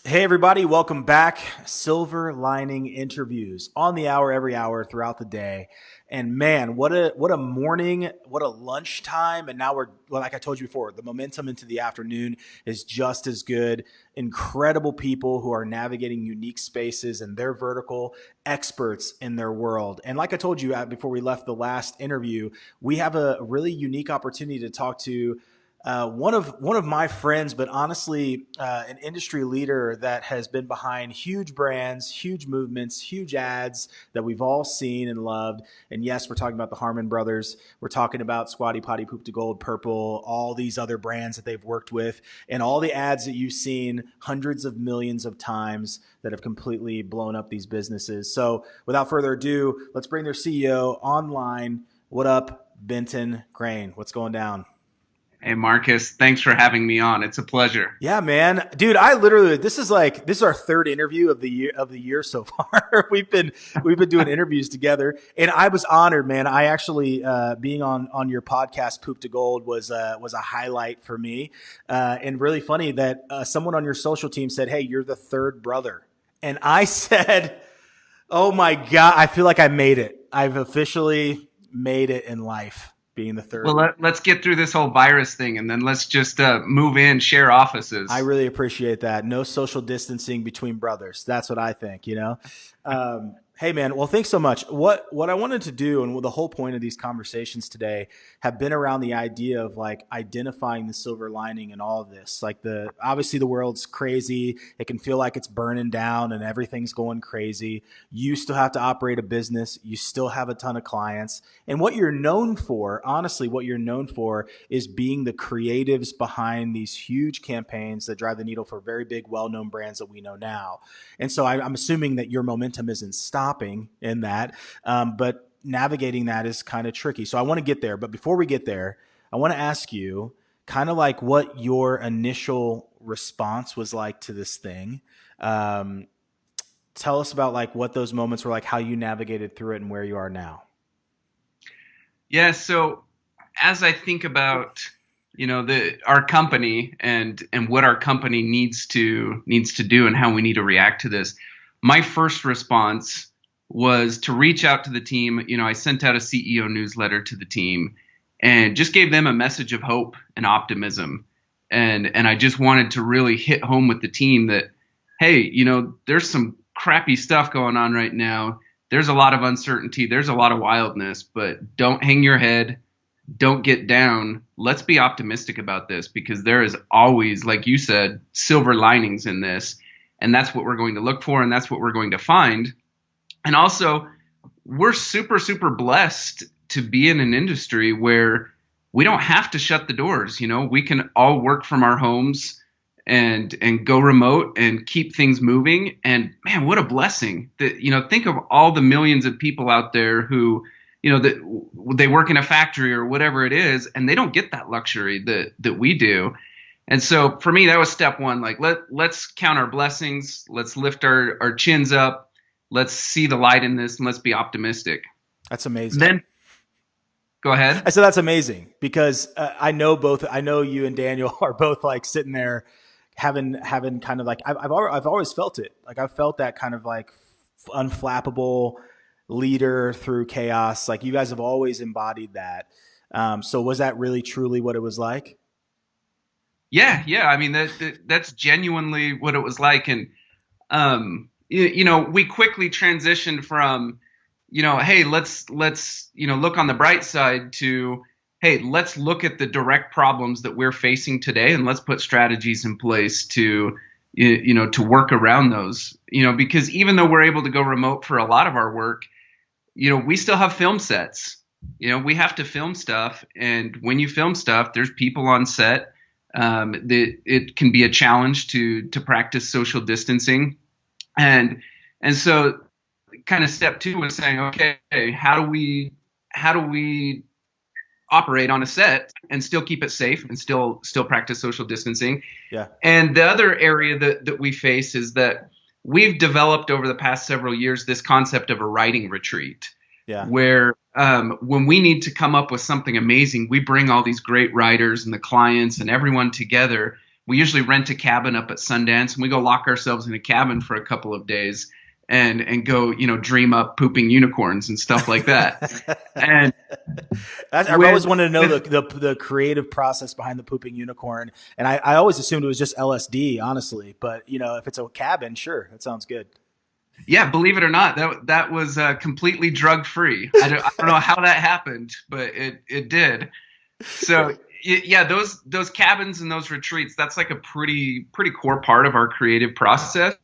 Hey everybody, welcome back. Silver lining interviews on the hour, every hour throughout the day. And man, what a morning, what a lunchtime. And now well, like I told you before, the momentum into the afternoon is just as good. Incredible people who are navigating unique spaces and they're vertical experts in their world. And like I told you before we left the last interview, we have a really unique opportunity to talk to one of my friends, but honestly, an industry leader that has been behind huge brands, huge movements, huge ads that we've all seen and loved. And yes, we're talking about the Harmon brothers. We're talking about Squatty Potty Poop to Gold, Purple, all these other brands that they've worked with, and all the ads that you've seen hundreds of millions of times that have completely blown up these businesses. So, without further ado, let's bring their CEO online. What up, Benton Crane? What's going down? Hey Marcus, thanks for having me on. It's a pleasure. Yeah, man. Dude, I literally this is our third interview of the year so far. We've been doing interviews together and I was honored, man. I actually being on your podcast Poop to Gold was a highlight for me. And really funny that someone on your social team said, "Hey, you're the third brother." And I said, "Oh my God, I feel like I made it. I've officially made it in life being the Well, third." let's get through this whole virus thing and then let's just move in, share I offices. really appreciate that. No social distancing between brothers. That's what I think. Hey man, well thanks so much. What I wanted to do and the whole point of these conversations today have been around the idea of like identifying the silver lining in all of this. Like the obviously the world's crazy. It can feel like it's burning down and everything's going crazy. You still have to operate a business. You still have a ton of clients. And what you're known for, honestly, what you're known for is being the creatives behind these huge campaigns that drive the needle for very big, well-known brands that we know now. And so I'm assuming that your momentum isn't stopping in that, but navigating that is kind of tricky. So I want to get there, but before we get there, I want to ask you kind of like what your initial response was like to this thing. Um, Tell us about like what those moments were like, how you navigated through it, and where you are now. Yeah, so as I think about, the our company and what our company needs to do and how we need to react to this, my first response was to reach out to the team. I sent out a CEO newsletter to the team and just gave them a message of hope and optimism. And I just wanted to really hit home with the team that, hey, there's some crappy stuff going on right now. There's a lot of uncertainty. There's a lot of wildness, but don't hang your head. Don't get down. Let's be optimistic about this because there is always, like you said, silver linings in this. And that's what we're going to look for. And that's what we're going to find. And also, we're super, super blessed to be in an industry where we don't have to shut the doors. We can all work from our homes and go remote and keep things moving. And man, what a blessing that, think of all the millions of people out there who, that they work in a factory or whatever it is, and they don't get that luxury that we do. And so for me, that was step one. Like let's count our blessings. Let's lift our chins up. Let's see the light in this and let's be optimistic. That's amazing. Then go ahead. I said that's amazing because I know both. I know you and Daniel are both like sitting there having kind of like I've always felt it. Like I've felt that kind of like unflappable leader through chaos. Like you guys have always embodied that. So was that really truly what it was like? Yeah, yeah. I mean that's genuinely what it was like, and we quickly transitioned from, hey, let's look on the bright side to, hey, let's look at the direct problems that we're facing today, and let's put strategies in place to to work around those. Because even though we're able to go remote for a lot of our work, we still have film sets. We have to film stuff, and when you film stuff, there's people on set. It can be a challenge to practice social distancing, and so kind of step two was saying, okay, how do we operate on a set and still keep it safe and still practice social distancing? Yeah. And the other area that we face is that we've developed over the past several years this concept of a writing retreat, Yeah. where when we need to come up with something amazing, we bring all these great writers and the clients and everyone together we usually rent a cabin up at Sundance, and we go lock ourselves in a cabin for a couple of days and go, dream up pooping unicorns and stuff like that. And I've always with wanted to know with the creative process behind the pooping unicorn, and I always assumed it was just LSD, honestly. But if it's a cabin, sure, that sounds good. Yeah, believe it or not, that was completely drug free. I don't know how that happened, but it did. So yeah, those cabins and those retreats, that's like a pretty core part of our creative process.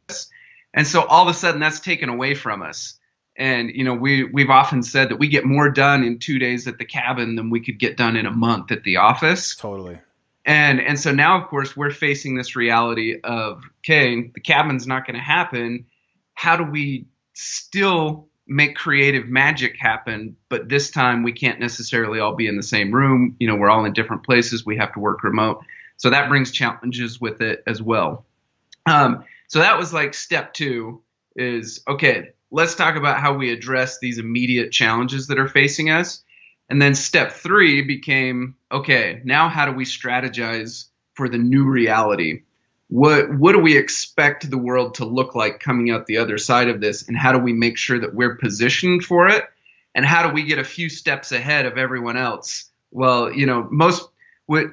And so all of a sudden that's taken away from us. And we've often said that we get more done in 2 days at the cabin than we could get done in a month at the office. Totally. And so now, of course, we're facing this reality of, okay, the cabin's not going to happen. How do we still make creative magic happen? But this time we can't necessarily all be in the same room. We're all in different places. We have to work remote. So that brings challenges with it as well. So that was like step 2 is, okay, let's talk about how we address these immediate challenges that are facing us. And then step 3 became, okay, now how do we strategize for the new reality? What do we expect the world to look like coming out the other side of this? And how do we make sure that we're positioned for it? And how do we get a few steps ahead of everyone else? Well,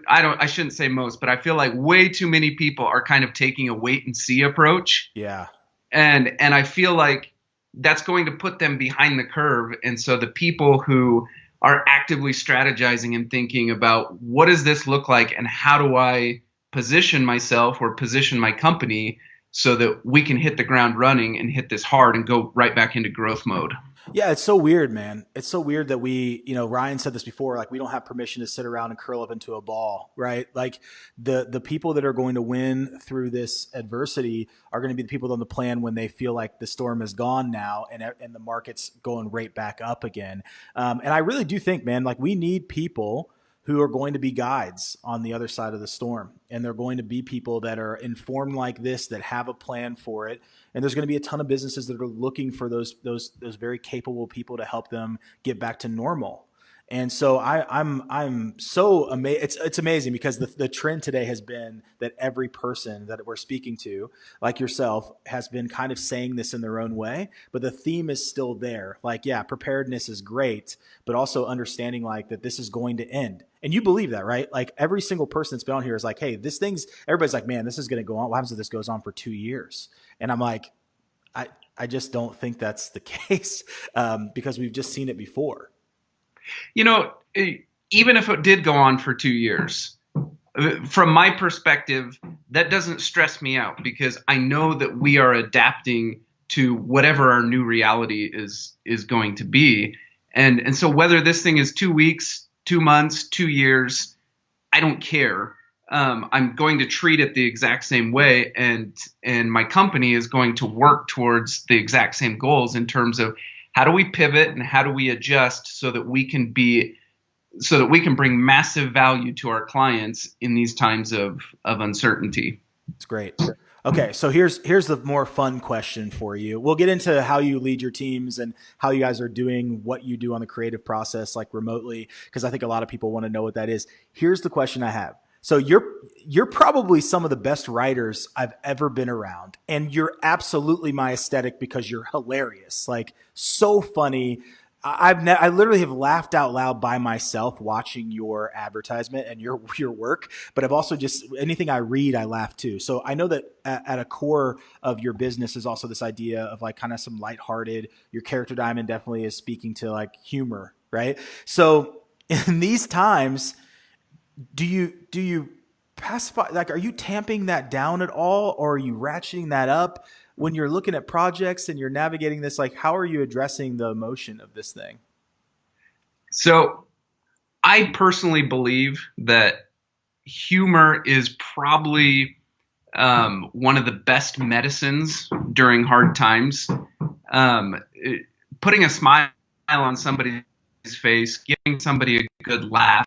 I shouldn't say most, but I feel like way too many people are kind of taking a wait and see approach. Yeah. And I feel like that's going to put them behind the curve. And so the people who are actively strategizing and thinking about what does this look like and how do I position myself or position my company so that we can hit the ground running and hit this hard and go right back into growth mode. Yeah, it's so weird, man. It's so weird that Ryan said this before, like we don't have permission to sit around and curl up into a ball, right? Like the people that are going to win through this adversity are going to be the people on the plan when they feel like the storm is gone now and the market's going right back up again. And I really do think, man, like we need people who are going to be guides on the other side of the storm. And they're going to be people that are informed like this, that have a plan for it. And there's going to be a ton of businesses that are looking for those very capable people to help them get back to normal. And so I'm so amazed. It's amazing because the trend today has been that every person that we're speaking to, like yourself, has been kind of saying this in their own way, but the theme is still there. Like, yeah, preparedness is great, but also understanding like that this is going to end. And you believe that, right? Like every single person that's been on here is like, hey, everybody's like, man, this is going to go on. What happens if this goes on for 2 years? And I'm like, I just don't think that's the case because we've just seen it before. Even if it did go on for 2 years, from my perspective, that doesn't stress me out because I know that we are adapting to whatever our new reality is going to be. And so whether this thing is 2 weeks, 2 months, 2 years, I don't care. I'm going to treat it the exact same way, and my company is going to work towards the exact same goals in terms of how do we pivot and how do we adjust so that we can bring massive value to our clients in these times of uncertainty. It's great. Okay, so here's the more fun question for you. We'll get into how you lead your teams and how you guys are doing what you do on the creative process, like remotely, because I think a lot of people want to know what that is. Here's the question I have. So you're probably some of the best writers I've ever been around, and you're absolutely my aesthetic because you're hilarious, like so funny. I literally have laughed out loud by myself watching your advertisement and your work, but I've also just anything I read, I laugh too. So I know that at a core of your business is also this idea of like kind of some lighthearted. Your character diamond definitely is speaking to like humor, right? So in these times, do you pacify? Like, are you tamping that down at all, or are you ratcheting that up? When you're looking at projects and you're navigating this, like how are you addressing the emotion of this thing? So I personally believe that humor is probably one of the best medicines during hard times. Putting a smile on somebody's face, giving somebody a good laugh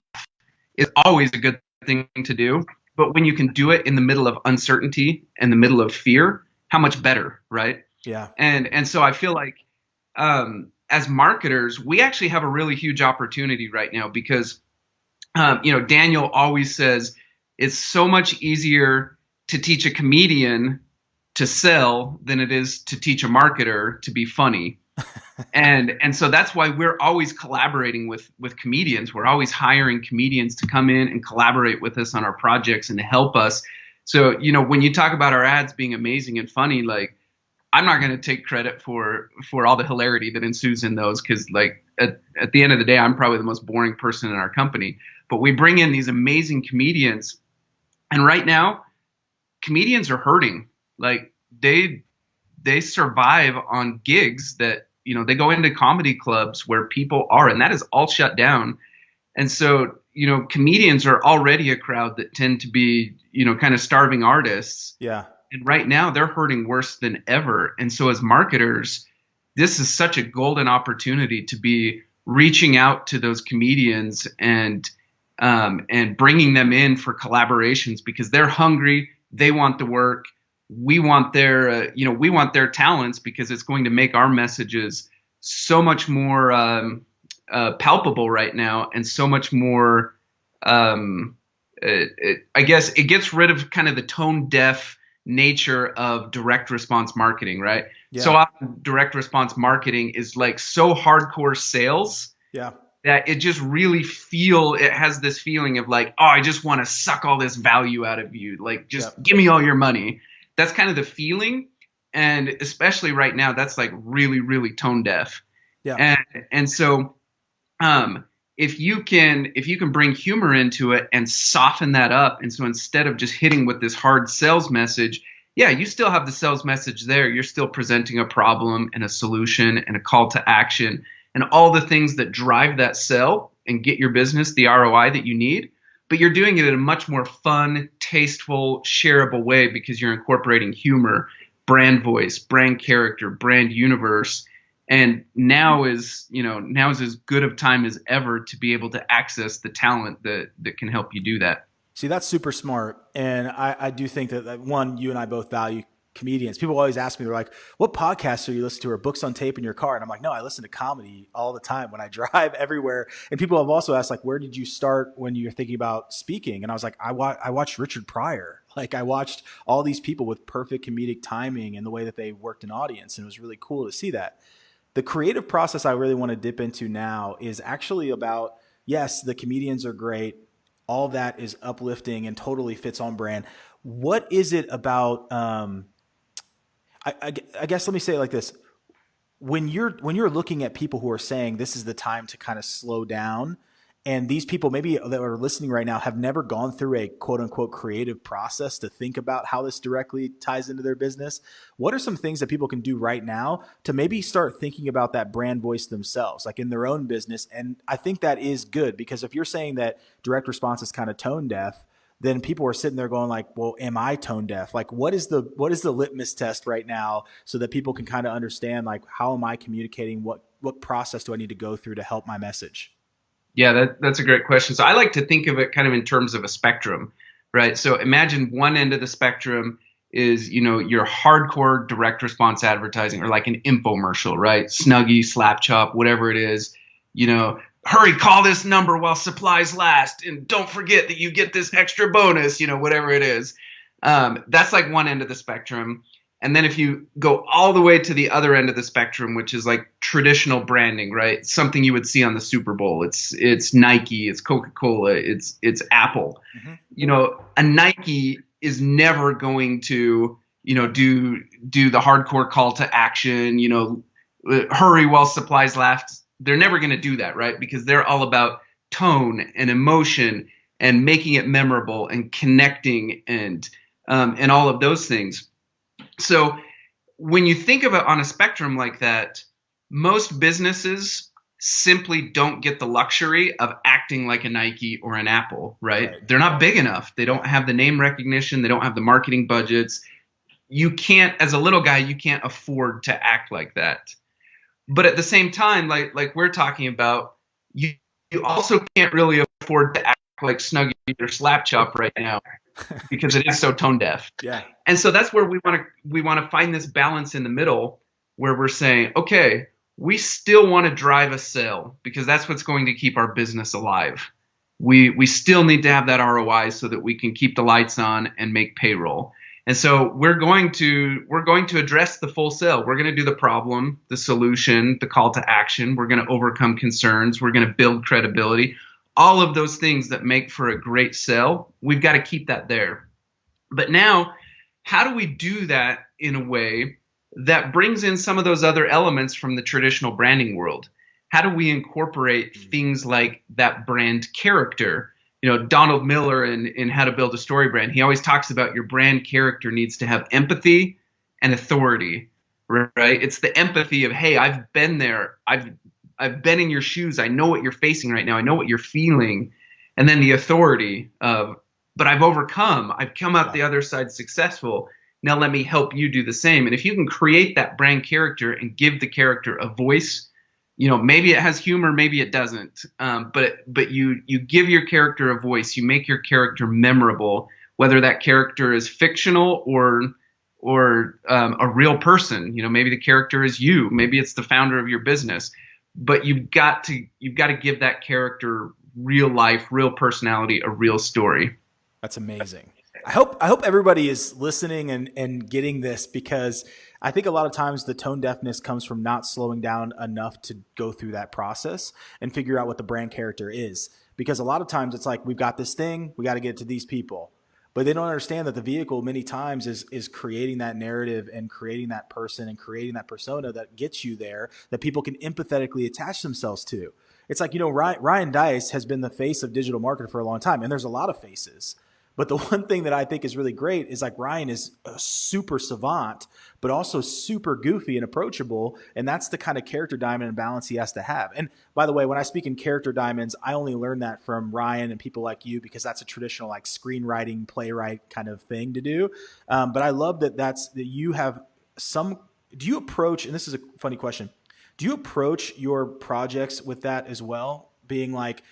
is always a good thing to do. But when you can do it in the middle of uncertainty and the middle of fear, how much better, right? Yeah. And so I feel like as marketers, we actually have a really huge opportunity right now because, Daniel always says, it's so much easier to teach a comedian to sell than it is to teach a marketer to be funny. And so that's why we're always collaborating with comedians. We're always hiring comedians to come in and collaborate with us on our projects and to help us. So, when you talk about our ads being amazing and funny, like, I'm not going to take credit for all the hilarity that ensues in those, because like at the end of the day, I'm probably the most boring person in our company. But we bring in these amazing comedians, and right now, comedians are hurting. Like they survive on gigs that, they go into comedy clubs where people are, and that is all shut down. And so, comedians are already a crowd that tend to be, kind of starving artists. Yeah. And right now they're hurting worse than ever. And so as marketers, this is such a golden opportunity to be reaching out to those comedians and bringing them in for collaborations, because they're hungry. They want the work. We want their, we want their talents, because it's going to make our messages so much more palpable right now, and so much more. I guess it gets rid of kind of the tone deaf nature of direct response marketing, right? Yeah. So often direct response marketing is like so hardcore sales. Yeah. That it just really it has this feeling of like, oh, I just want to suck all this value out of you. Like, just give me all your money. That's kind of the feeling. And especially right now, that's like really, really tone deaf. Yeah. And so if you can bring humor into it and soften that up. And so instead of just hitting with this hard sales message, yeah, you still have the sales message there. You're still presenting a problem and a solution and a call to action and all the things that drive that sell and get your business the ROI that you need. But you're doing it in a much more fun, tasteful, shareable way, because you're incorporating humor, brand voice, brand character, brand universe. And now is as good of time as ever to be able to access the talent that can help you do that. See, that's super smart. And I do think that, one, you and I both value comedians. People always ask me, they're like, what podcasts are you listening to, or books on tape in your car? And I'm like, no, I listen to comedy all the time when I drive everywhere. And people have also asked, like, where did you start when you're thinking about speaking? And I was like, I watched Richard Pryor. Like, I watched all these people with perfect comedic timing and the way that they worked an audience. And it was really cool to see that. The creative process I really want to dip into now is actually about, yes, the comedians are great. All that is uplifting and totally fits on brand. What is it about, I guess let me say it like this. When you're looking at people who are saying this is the time to kind of slow down, and these people maybe that are listening right now have never gone through a quote unquote creative process to think about how this directly ties into their business, what are some things that people can do right now to maybe start thinking about that brand voice themselves, like in their own business? And I think that is good, because if you're saying that direct response is kind of tone deaf, then people are sitting there going like, well, am I tone deaf? Like, what is the litmus test right now, so that people can kind of understand, like, how am I communicating? What process do I need to go through to help my message? Yeah, that's a great question. So I like to think of it kind of in terms of a spectrum, right? So imagine one end of the spectrum is, your hardcore direct response advertising, or like an infomercial, right? Snuggie, Slap Chop, whatever it is, hurry, call this number while supplies last, and don't forget that you get this extra bonus, whatever it is. That's like one end of the spectrum. And then if you go all the way to the other end of the spectrum, which is like traditional branding, right? Something you would see on the Super Bowl. It's Nike, it's Coca-Cola, it's Apple. Mm-hmm. A Nike is never going to, do the hardcore call to action, hurry while supplies last. They're never going to do that, right? Because they're all about tone and emotion and making it memorable and connecting and all of those things. So when you think of it on a spectrum like that, most businesses simply don't get the luxury of acting like a Nike or an Apple, right? They're not big enough. They don't have the name recognition. They don't have the marketing budgets. You can't, as a little guy, you can't afford to act like that. But at the same time, like we're talking about, you also can't really afford to act like Snuggie or Slap Chop right now, because it is so tone deaf. Yeah. And so that's where we want to find this balance in the middle, where we're saying, okay, we still want to drive a sale, because that's what's going to keep our business alive. we still need to have that ROI so that we can keep the lights on and make payroll. And so we're going to address the full sale. We're going to do the problem, the solution, the call to action. We're going to overcome concerns. We're going to build credibility. All of those things that make for a great sale, we've got to keep that there. But now, how do we do that in a way that brings in some of those other elements from the traditional branding world? How do we incorporate things like that brand character? Donald Miller in How to Build a Story Brand, he always talks about your brand character needs to have empathy and authority, right? It's the empathy of, hey, I've been there. I've been in your shoes. I know what you're facing right now. I know what you're feeling. And then the authority of, but I've overcome. I've come out the other side successful. Now let me help you do the same. And if you can create that brand character and give the character a voice, maybe it has humor, maybe it doesn't. But you give your character a voice. You make your character memorable, whether that character is fictional or a real person. Maybe the character is you. Maybe it's the founder of your business. But you've got to give that character real life, real personality, a real story. That's amazing. I hope everybody is listening and getting this, because I think a lot of times the tone deafness comes from not slowing down enough to go through that process and figure out what the brand character is. Because a lot of times it's like, we've got this thing, we got to get it to these people. But they don't understand that the vehicle many times is creating that narrative and creating that person and creating that persona that gets you there, that people can empathetically attach themselves to. It's like, Ryan Dice has been the face of digital marketer for a long time, and there's a lot of faces. But the one thing that I think is really great is, like, Ryan is a super savant, but also super goofy and approachable. And that's the kind of character diamond and balance he has to have. And by the way, when I speak in character diamonds, I only learned that from Ryan and people like you, because that's a traditional, like, screenwriting, playwright kind of thing to do. But I love that you have do you approach, and this is a funny question, do you approach your projects with that as well? Being like,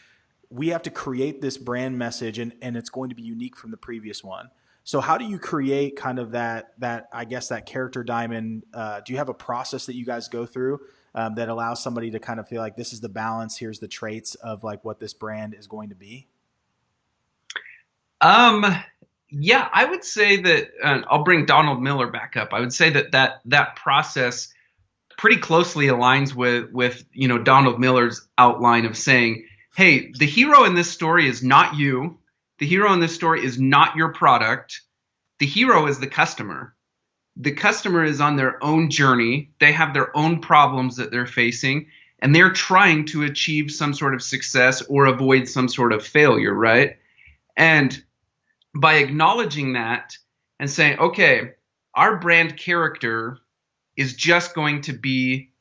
we have to create this brand message and it's going to be unique from the previous one. So how do you create kind of that I guess that character diamond? Do you have a process that you guys go through that allows somebody to kind of feel like this is the balance, here's the traits of like what this brand is going to be? Yeah, I would say that, I'll bring Donald Miller back up. I would say that process pretty closely aligns with Donald Miller's outline of saying, hey, the hero in this story is not you. The hero in this story is not your product. The hero is the customer. The customer is on their own journey. They have their own problems that they're facing, and they're trying to achieve some sort of success or avoid some sort of failure, right? And by acknowledging that and saying, okay, our brand character is just going to be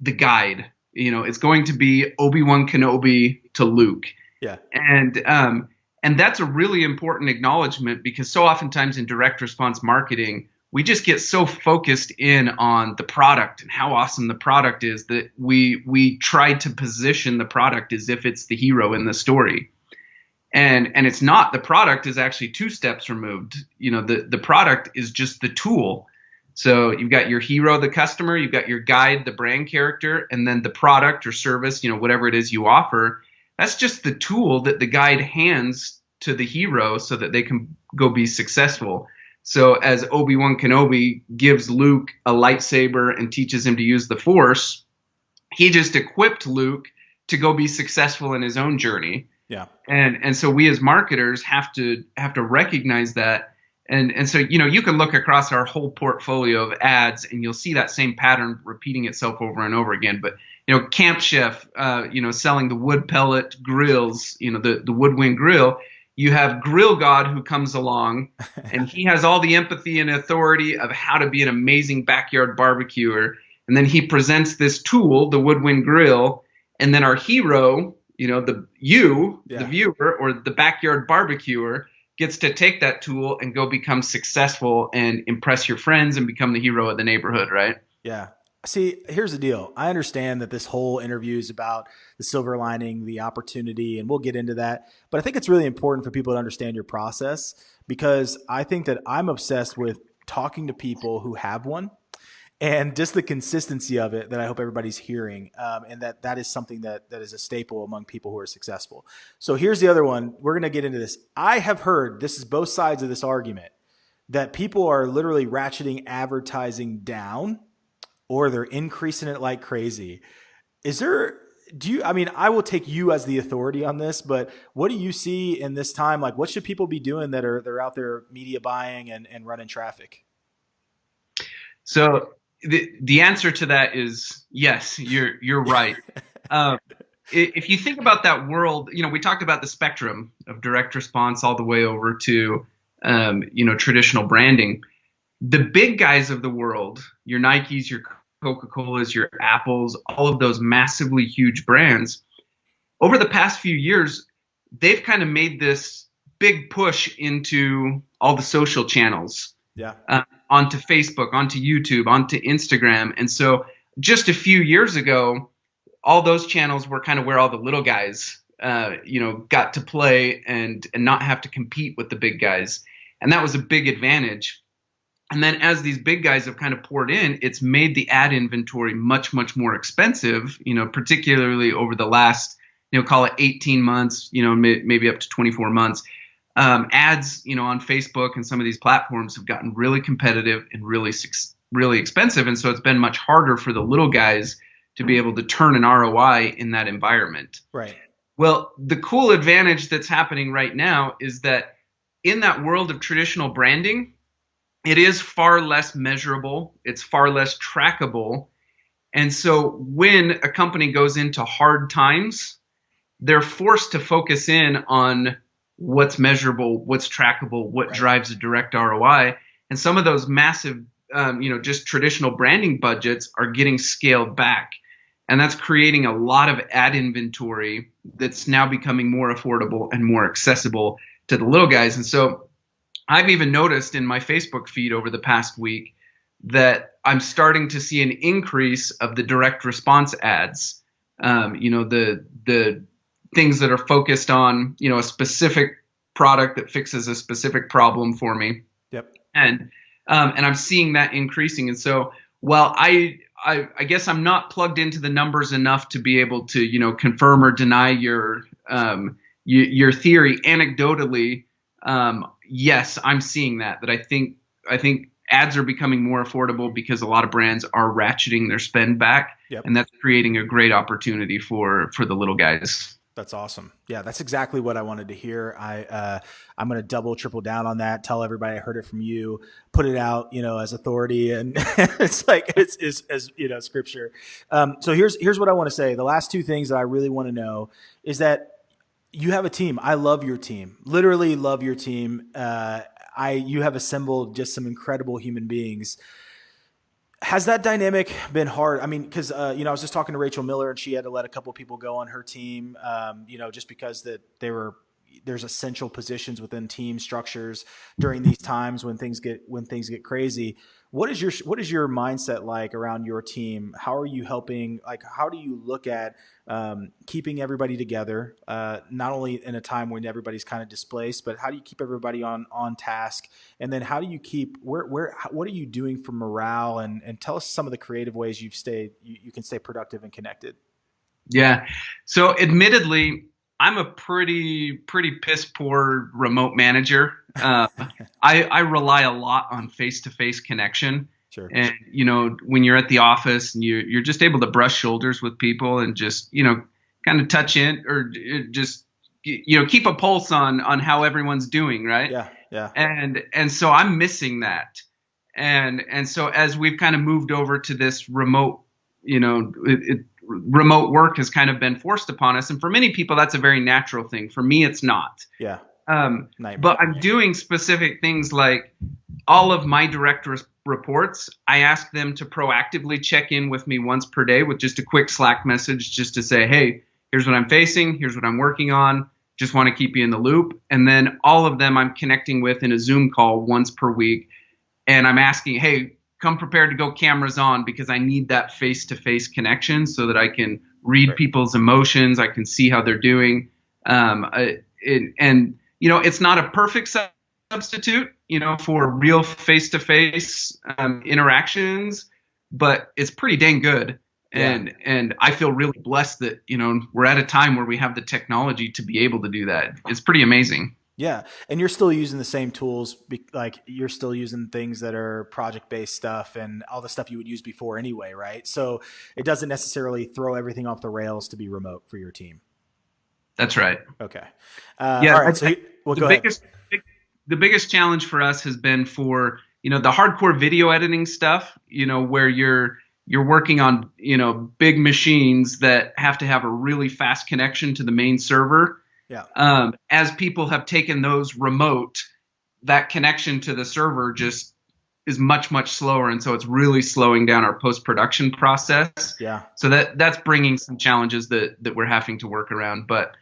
the guide. It's going to be Obi-Wan Kenobi to Luke. Yeah. And that's a really important acknowledgement, because so oftentimes in direct response marketing, we just get so focused in on the product and how awesome the product is that we try to position the product as if it's the hero in the story. And it's not. The product is actually two steps removed. The product is just the tool. So you've got your hero, the customer, you've got your guide, the brand character, and then the product or service, whatever it is you offer. That's just the tool that the guide hands to the hero so that they can go be successful. So as Obi-Wan Kenobi gives Luke a lightsaber and teaches him to use the Force, he just equipped Luke to go be successful in his own journey. Yeah. And so we as marketers have to recognize that. And so, you can look across our whole portfolio of ads and you'll see that same pattern repeating itself over and over again. But, Camp Chef, selling the wood pellet grills, the woodwind grill, you have Grill God who comes along and he has all the empathy and authority of how to be an amazing backyard barbecuer. And then he presents this tool, the woodwind grill, and then our hero, the viewer or the backyard barbecuer, gets to take that tool and go become successful and impress your friends and become the hero of the neighborhood, right? Yeah. See, here's the deal. I understand that this whole interview is about the silver lining, the opportunity, and we'll get into that. But I think it's really important for people to understand your process, because I think that I'm obsessed with talking to people who have one and just the consistency of it that I hope everybody's hearing, and that is something that is a staple among people who are successful. So here's the other one. We're going to get into this. I have heard, this is both sides of this argument, that people are literally ratcheting advertising down or they're increasing it like crazy. Is there, do you, I mean, I will take you as the authority on this, but what do you see in this time? Like, what should people be doing that are, they're out there media buying and running traffic? So the answer to that is yes, you're right. Um, if you think about that world, we talked about the spectrum of direct response all the way over to, traditional branding. The big guys of the world, your Nikes, your Coca-Colas, your Apples, all of those massively huge brands, over the past few years, they've kind of made this big push into all the social channels, Yeah. onto Facebook, onto YouTube, onto Instagram. And so just a few years ago, all those channels were kind of where all the little guys, got to play and not have to compete with the big guys. And that was a big advantage. And then as these big guys have kind of poured in, it's made the ad inventory much, much more expensive, particularly over the last, call it 18 months, maybe up to 24 months. Ads, on Facebook and some of these platforms have gotten really competitive and really expensive. And so it's been much harder for the little guys to be able to turn an ROI in that environment. Right. Well, the cool advantage that's happening right now is that in that world of traditional branding, it is far less measurable. It's far less trackable. And so when a company goes into hard times, they're forced to focus in on what's measurable, what's trackable, what Right. drives a direct ROI. And some of those massive, just traditional branding budgets are getting scaled back. And that's creating a lot of ad inventory that's now becoming more affordable and more accessible to the little guys. And so I've even noticed in my Facebook feed over the past week that I'm starting to see an increase of the direct response ads. The things that are focused on, a specific product that fixes a specific problem for me. Yep. And I'm seeing that increasing. And so while I guess I'm not plugged into the numbers enough to be able to, confirm or deny your theory anecdotally, yes, I'm seeing that I think ads are becoming more affordable because a lot of brands are ratcheting their spend back. Yep. And that's creating a great opportunity for the little guys. That's awesome. Yeah, that's exactly what I wanted to hear. I'm going to double, triple down on that. Tell everybody I heard it from you. Put it out, as authority, and it's like it's as scripture. So here's what I want to say. The last two things that I really want to know is that you have a team. I love your team. Literally love your team. You have assembled just some incredible human beings. Has that dynamic been hard? I mean, because I was just talking to Rachel Miller, and she had to let a couple of people go on her team, just because there's essential positions within team structures during these times when things get crazy. What is your mindset like around your team? How are you helping? Like, how do you look at keeping everybody together? Not only in a time when everybody's kind of displaced, but how do you keep everybody on task? And then how do you keep what are you doing for morale? And tell us some of the creative ways you can stay productive and connected. Yeah. So admittedly, I'm a pretty piss poor remote manager. I rely a lot on face-to-face connection. Sure. And, when you're at the office and you're just able to brush shoulders with people and just, kind of touch in or just, keep a pulse on how everyone's doing. Right. Yeah. Yeah. And so I'm missing that. And so as we've kind of moved over to this remote, remote work has kind of been forced upon us. And for many people, that's a very natural thing. For me, it's not. Yeah. But I'm doing specific things like all of my direct reports. I ask them to proactively check in with me once per day with just a quick Slack message just to say, hey, here's what I'm facing. Here's what I'm working on. Just want to keep you in the loop. And then all of them I'm connecting with in a Zoom call once per week. And I'm asking, hey, come prepared to go cameras on because I need that face-to-face connection so that I can read people's emotions. I can see how they're doing. It's not a perfect substitute, for real face-to-face interactions, but it's pretty dang good. Yeah. And I feel really blessed that, we're at a time where we have the technology to be able to do that. It's pretty amazing. Yeah, and you're still using the same tools, like you're still using things that are project-based stuff and all the stuff you would use before anyway, right? So it doesn't necessarily throw everything off the rails to be remote for your team. That's right. Okay. Yeah, All right. So, well, the go ahead. biggest the biggest challenge for us has been for, the hardcore video editing stuff, where you're working on, big machines that have to have a really fast connection to the main server. Yeah. As people have taken those remote, that connection to the server just is much, much slower, and so it's really slowing down our post-production process. Yeah. So that's bringing some challenges that we're having to work around. But,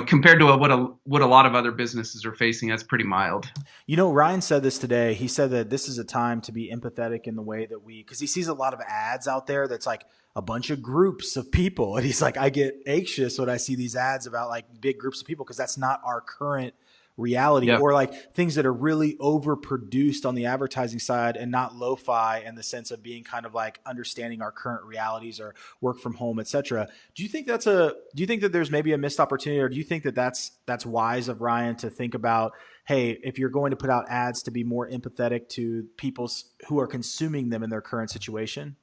compared to what a lot of other businesses are facing, that's pretty mild. Ryan said this today. He said that this is a time to be empathetic in the way that because he sees a lot of ads out there that's like a bunch of groups of people. And he's like, I get anxious when I see these ads about like big groups of people because that's not our current reality, Yep. or like things that are really overproduced on the advertising side and not lo-fi in the sense of being kind of like understanding our current realities or work from home, etc. Do you think that there's maybe a missed opportunity, or do you think that that's wise of Ryan to think about, hey, if you're going to put out ads, to be more empathetic to people who are consuming them in their current situation?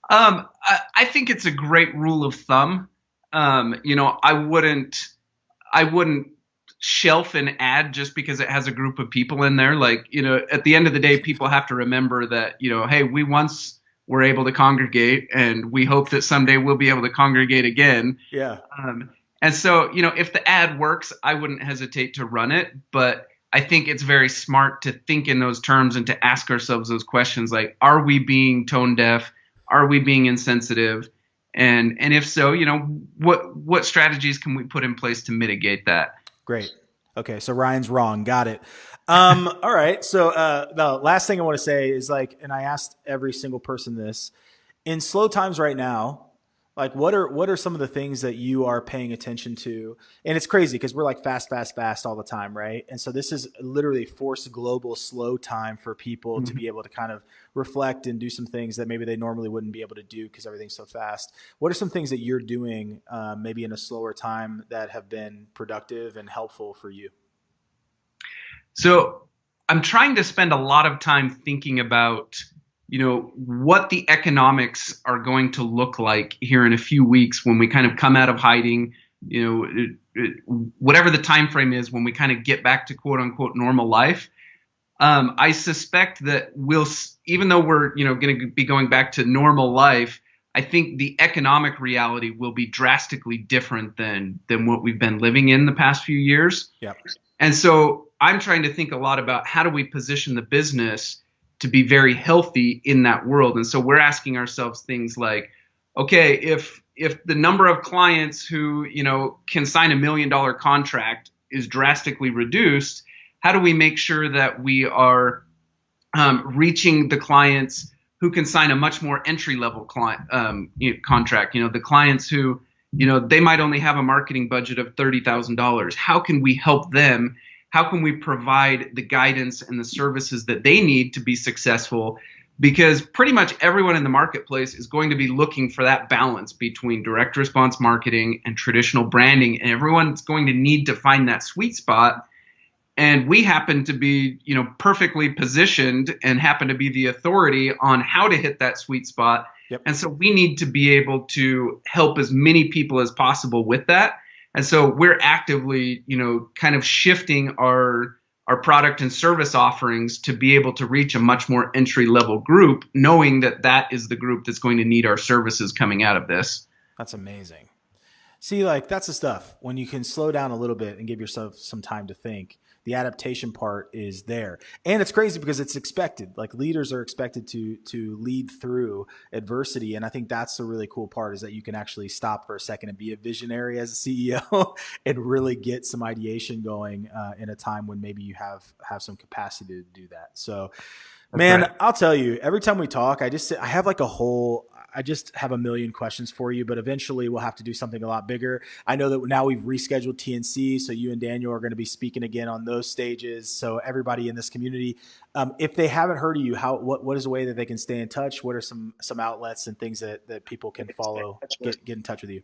I think it's a great rule of thumb. I wouldn't shelf an ad just because it has a group of people in there. Like, at the end of the day, people have to remember that, hey, we once were able to congregate, and we hope that someday we'll be able to congregate again. Yeah. And so, if the ad works, I wouldn't hesitate to run it. But I think it's very smart to think in those terms and to ask ourselves those questions like, are we being tone deaf? Are we being insensitive? And if so, what strategies can we put in place to mitigate that? Great. Okay, so Ryan's wrong. Got it. All right. So the last thing I want to say is like, and I asked every single person this, in slow times right now, like what are some of the things that you are paying attention to? And it's crazy because we're like fast, fast, fast all the time, right? And so this is literally forced global slow time for people to be able to kind of reflect and do some things that maybe they normally wouldn't be able to do because everything's so fast. What are some things that you're doing maybe in a slower time that have been productive and helpful for you? So I'm trying to spend a lot of time thinking about, what the economics are going to look like here in a few weeks when we kind of come out of hiding, whatever the time frame is when we kind of get back to quote unquote normal life. I suspect that even though we're, going to be going back to normal life, I think the economic reality will be drastically different than what we've been living in the past few years. Yeah. And so I'm trying to think a lot about how do we position the business to be very healthy in that world. And so we're asking ourselves things like, okay, if the number of clients who, can sign $1 million contract is drastically reduced, how do we make sure that we are reaching the clients who can sign a much more entry level client contract? The clients who, they might only have a marketing budget of $30,000. How can we help them? How can we provide the guidance and the services that they need to be successful? Because pretty much everyone in the marketplace is going to be looking for that balance between direct response marketing and traditional branding, and everyone's going to need to find that sweet spot. And we happen to be, perfectly positioned and happen to be the authority on how to hit that sweet spot. Yep. And so we need to be able to help as many people as possible with that. And so we're actively, kind of shifting our product and service offerings to be able to reach a much more entry level group, knowing that that is the group that's going to need our services coming out of this. That's amazing. See, like that's the stuff when you can slow down a little bit and give yourself some time to think. The adaptation part is there, and it's crazy because it's expected. Like leaders are expected to lead through adversity, and I think that's the really cool part is that you can actually stop for a second and be a visionary as a CEO and really get some ideation going in a time when maybe you have some capacity to do that. So That's Man, right. I'll tell you, every time we talk, I have like I just have a million questions for you, but eventually we'll have to do something a lot bigger. I know that now we've rescheduled TNC, so you and Daniel are going to be speaking again on those stages. So everybody in this community, if they haven't heard of you, what is a way that they can stay in touch? What are some outlets and things that people can follow, get in touch with you?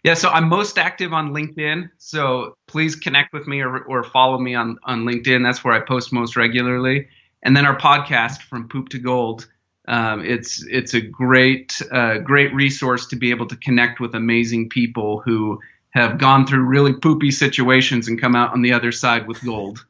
Yeah, so I'm most active on LinkedIn. So please connect with me or follow me on LinkedIn. That's where I post most regularly. And then our podcast, From Poop to Gold. It's a great resource to be able to connect with amazing people who have gone through really poopy situations and come out on the other side with gold.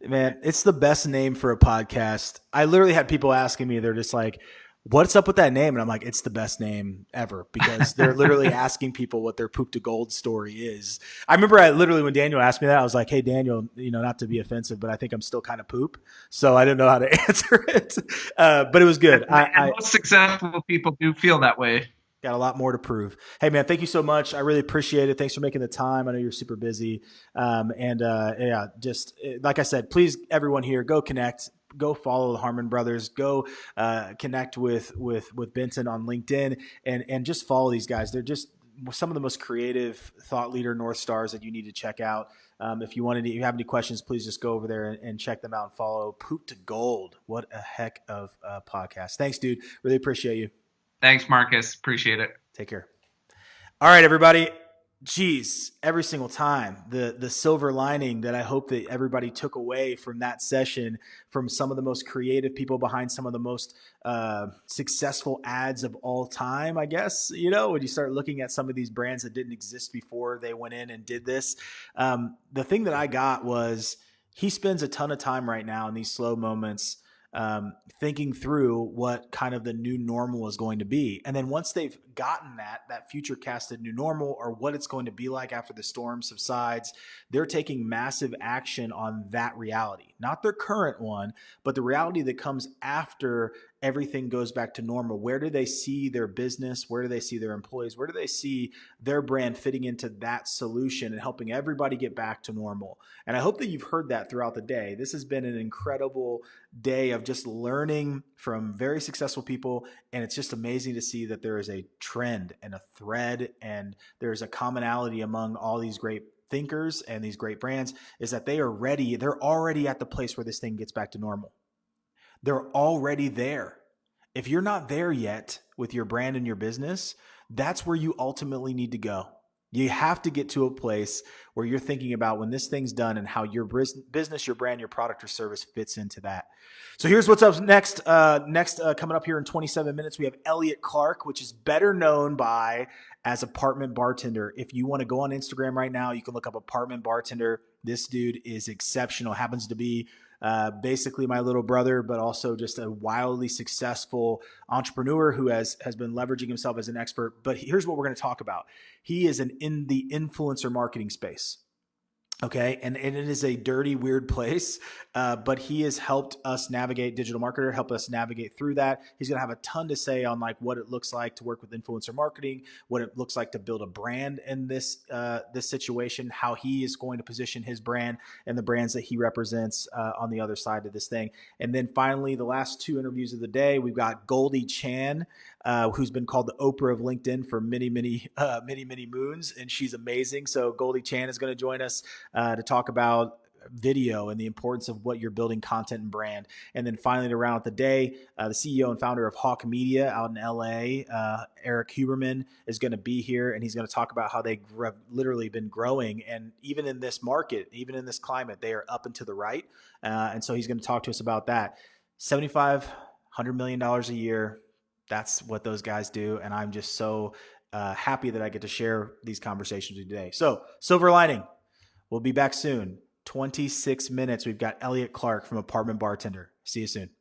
Man, it's the best name for a podcast. I literally had people asking me, they're just like, what's up with that name? And I'm like, it's the best name ever because they're literally asking people what their poop to gold story is. I remember when Daniel asked me that, I was like, hey, Daniel, not to be offensive, but I think I'm still kind of poop. So I didn't know how to answer it. But it was good. And most successful people do feel that way. Got a lot more to prove. Hey, man, thank you so much. I really appreciate it. Thanks for making the time. I know you're super busy. Yeah, just like I said, please, everyone here, go connect. Go follow the Harmon brothers. Go connect with Benton on LinkedIn and just follow these guys. They're just some of the most creative thought leader North Stars that you need to check out. If you have any questions, please just go over there and check them out and follow Poop to Gold. What a heck of a podcast. Thanks, dude. Really appreciate you. Thanks, Marcus. Appreciate it. Take care. All right, everybody. Geez, every single time the silver lining that I hope that everybody took away from that session, from some of the most creative people behind some of the most successful ads of all time, I guess, when you start looking at some of these brands that didn't exist before they went in and did this, the thing that I got was he spends a ton of time right now in these slow moments thinking through what kind of the new normal is going to be. And then once they've gotten that future casted new normal or what it's going to be like after the storm subsides, they're taking massive action on that reality, not their current one, but the reality that comes after everything goes back to normal. Where do they see their business? Where do they see their employees? Where do they see their brand fitting into that solution and helping everybody get back to normal? And I hope that you've heard that throughout the day. This has been an incredible day of just learning from very successful people. And it's just amazing to see that there is a trend and a thread and there's a commonality among all these great thinkers and these great brands is that they are ready. They're already at the place where this thing gets back to normal. They're already there. If you're not there yet with your brand and your business, that's where you ultimately need to go. You have to get to a place where you're thinking about when this thing's done and how your business, your brand, your product or service fits into that. So here's what's up next. Coming up here in 27 minutes, we have Elliot Clark, which is better known by as Apartment Bartender. If you want to go on Instagram right now, you can look up Apartment Bartender. This dude is exceptional. Happens to be basically my little brother, but also just a wildly successful entrepreneur who has been leveraging himself as an expert. But here's what we're going to talk about. He is in the influencer marketing space. Okay. And it is a dirty, weird place. But he has helped us navigate DigitalMarketer, help us navigate through that. He's going to have a ton to say on like what it looks like to work with influencer marketing, what it looks like to build a brand in this situation, how he is going to position his brand and the brands that he represents on the other side of this thing. And then finally, the last two interviews of the day, we've got Goldie Chan, who's been called the Oprah of LinkedIn for many moons, and she's amazing. So Goldie Chan is going to join us to talk about video and the importance of what you're building content and brand. And then finally, to round out the day, the CEO and founder of Hawk Media out in LA, Eric Huberman, is going to be here, and he's going to talk about how they've literally been growing. And even in this market, even in this climate, they are up and to the right. And so he's going to talk to us about that. $75-100 million a year. That's what those guys do. And I'm just so happy that I get to share these conversations with you today. So silver lining, we'll be back soon. 26 minutes. We've got Elliot Clark from Apartment Bartender. See you soon.